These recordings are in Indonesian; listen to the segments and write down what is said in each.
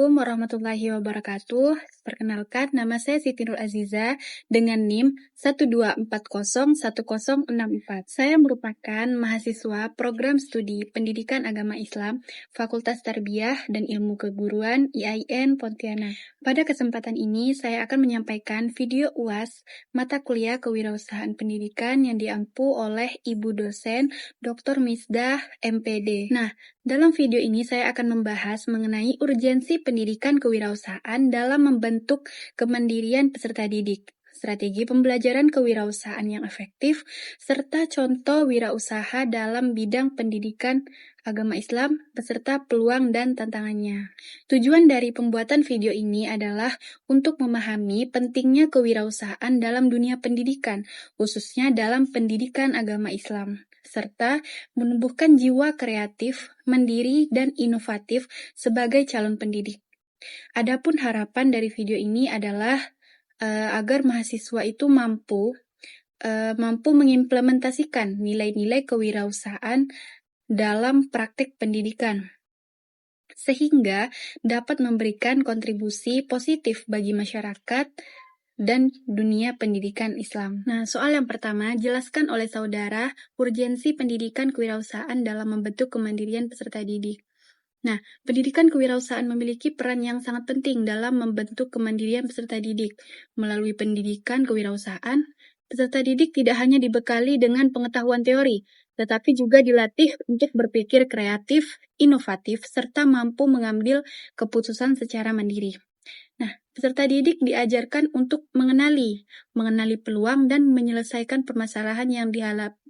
Assalamualaikum warahmatullahi wabarakatuh. Perkenalkan, nama saya Siti Nur Aziza dengan NIM 124010064. Saya merupakan mahasiswa program studi Pendidikan Agama Islam, Fakultas Tarbiyah dan Ilmu Keguruan IAIN Pontianak. Pada kesempatan ini, saya akan menyampaikan video UAS mata kuliah Kewirausahaan Pendidikan yang diampu oleh Ibu dosen Dr. Misdah MPD. Nah, dalam video ini saya akan membahas mengenai urgensi pendidikan kewirausahaan dalam membentuk kemandirian peserta didik, strategi pembelajaran kewirausahaan yang efektif, serta contoh wirausaha dalam bidang pendidikan agama Islam beserta peluang dan tantangannya. Tujuan dari pembuatan video ini adalah untuk memahami pentingnya kewirausahaan dalam dunia pendidikan, khususnya dalam pendidikan agama Islam, serta menumbuhkan jiwa kreatif, mandiri, dan inovatif sebagai calon pendidik. Adapun harapan dari video ini adalah agar mahasiswa itu mampu mengimplementasikan nilai-nilai kewirausahaan dalam praktik pendidikan, sehingga dapat memberikan kontribusi positif bagi masyarakat dan dunia pendidikan Islam. Nah, soal yang pertama, jelaskan oleh saudara urgensi pendidikan kewirausahaan dalam membentuk kemandirian peserta didik. Nah, pendidikan kewirausahaan memiliki peran yang sangat penting dalam membentuk kemandirian peserta didik. Melalui pendidikan kewirausahaan, peserta didik tidak hanya dibekali dengan pengetahuan teori, tetapi juga dilatih untuk berpikir kreatif, inovatif, serta mampu mengambil keputusan secara mandiri. Nah, peserta didik diajarkan untuk mengenali peluang dan menyelesaikan permasalahan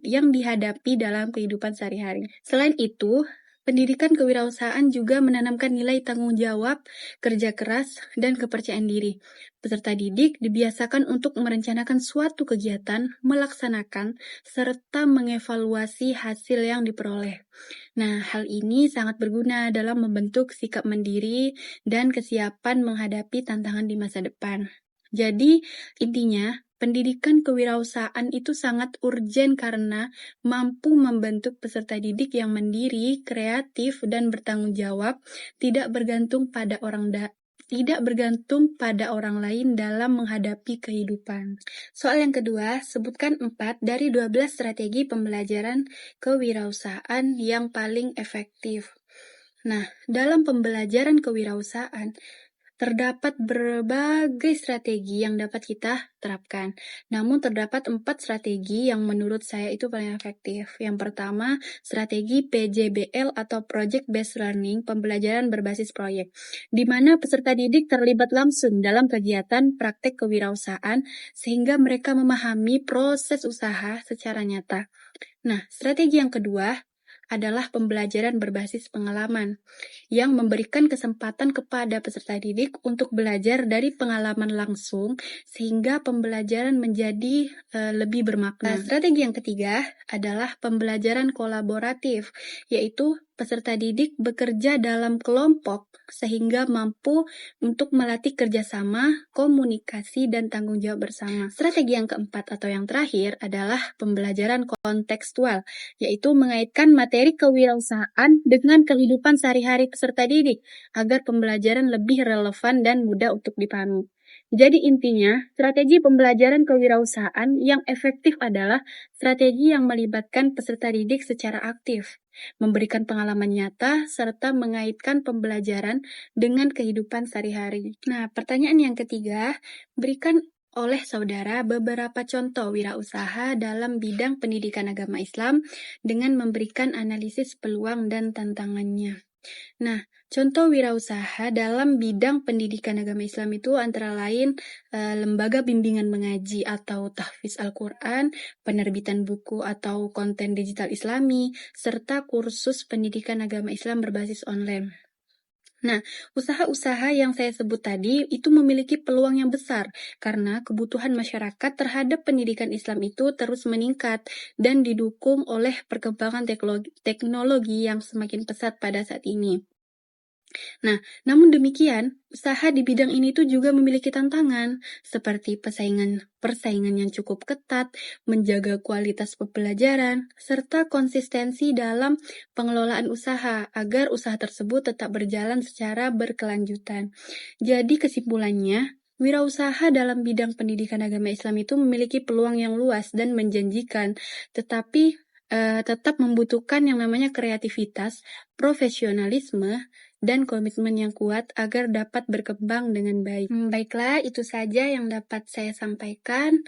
yang dihadapi dalam kehidupan sehari-hari. Selain itu, pendidikan kewirausahaan juga menanamkan nilai tanggung jawab, kerja keras, dan kepercayaan diri. Peserta didik dibiasakan untuk merencanakan suatu kegiatan, melaksanakan, serta mengevaluasi hasil yang diperoleh. Nah, hal ini sangat berguna dalam membentuk sikap mandiri dan kesiapan menghadapi tantangan di masa depan. Jadi, intinya, pendidikan kewirausahaan itu sangat urgen karena mampu membentuk peserta didik yang mandiri, kreatif, dan bertanggung jawab, tidak bergantung pada orang lain dalam menghadapi kehidupan. Soal yang kedua, sebutkan 4 dari 12 strategi pembelajaran kewirausahaan yang paling efektif. Nah, dalam pembelajaran kewirausahaan, terdapat berbagai strategi yang dapat kita terapkan. Namun terdapat 4 strategi yang menurut saya itu paling efektif. Yang pertama, strategi PJBL atau Project Based Learning, pembelajaran berbasis proyek, di mana peserta didik terlibat langsung dalam kegiatan praktek kewirausahaan sehingga mereka memahami proses usaha secara nyata. Nah, strategi yang kedua adalah pembelajaran berbasis pengalaman, yang memberikan kesempatan kepada peserta didik untuk belajar dari pengalaman langsung, sehingga pembelajaran menjadi lebih bermakna. Strategi yang ketiga adalah pembelajaran kolaboratif, yaitu peserta didik bekerja dalam kelompok, sehingga mampu untuk melatih kerjasama, komunikasi, dan tanggung jawab bersama. Strategi yang keempat atau yang terakhir adalah pembelajaran kontekstual, yaitu mengaitkan materi kewirausahaan dengan kehidupan sehari-hari peserta didik, agar pembelajaran lebih relevan dan mudah untuk dipahami. Jadi intinya, strategi pembelajaran kewirausahaan yang efektif adalah strategi yang melibatkan peserta didik secara aktif, memberikan pengalaman nyata, serta mengaitkan pembelajaran dengan kehidupan sehari-hari. Nah, pertanyaan yang ketiga, berikan oleh saudara beberapa contoh wirausaha dalam bidang pendidikan agama Islam dengan memberikan analisis peluang dan tantangannya. Nah, contoh wirausaha dalam bidang pendidikan agama Islam itu antara lain lembaga bimbingan mengaji atau tahfiz Al-Quran, penerbitan buku atau konten digital Islami, serta kursus pendidikan agama Islam berbasis online. Nah, usaha-usaha yang saya sebut tadi itu memiliki peluang yang besar karena kebutuhan masyarakat terhadap pendidikan Islam itu terus meningkat dan didukung oleh perkembangan teknologi yang semakin pesat pada saat ini. Nah, namun demikian, usaha di bidang ini tuh juga memiliki tantangan, seperti persaingan yang cukup ketat, menjaga kualitas pembelajaran, serta konsistensi dalam pengelolaan usaha, agar usaha tersebut tetap berjalan secara berkelanjutan. Jadi kesimpulannya, wirausaha dalam bidang pendidikan agama Islam itu memiliki peluang yang luas dan menjanjikan, tetapi tetap membutuhkan yang namanya kreativitas, profesionalisme, dan komitmen yang kuat agar dapat berkembang dengan baik. Baiklah, itu saja yang dapat saya sampaikan.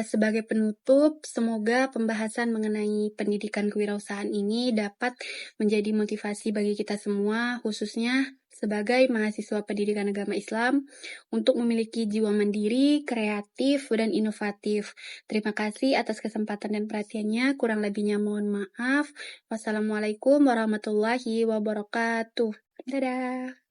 Sebagai penutup, semoga pembahasan mengenai pendidikan kewirausahaan ini dapat menjadi motivasi bagi kita semua, khususnya sebagai mahasiswa pendidikan agama Islam, untuk memiliki jiwa mandiri, kreatif, dan inovatif. Terima kasih atas kesempatan dan perhatiannya. Kurang lebihnya mohon maaf. Wassalamualaikum warahmatullahi wabarakatuh. Dadah!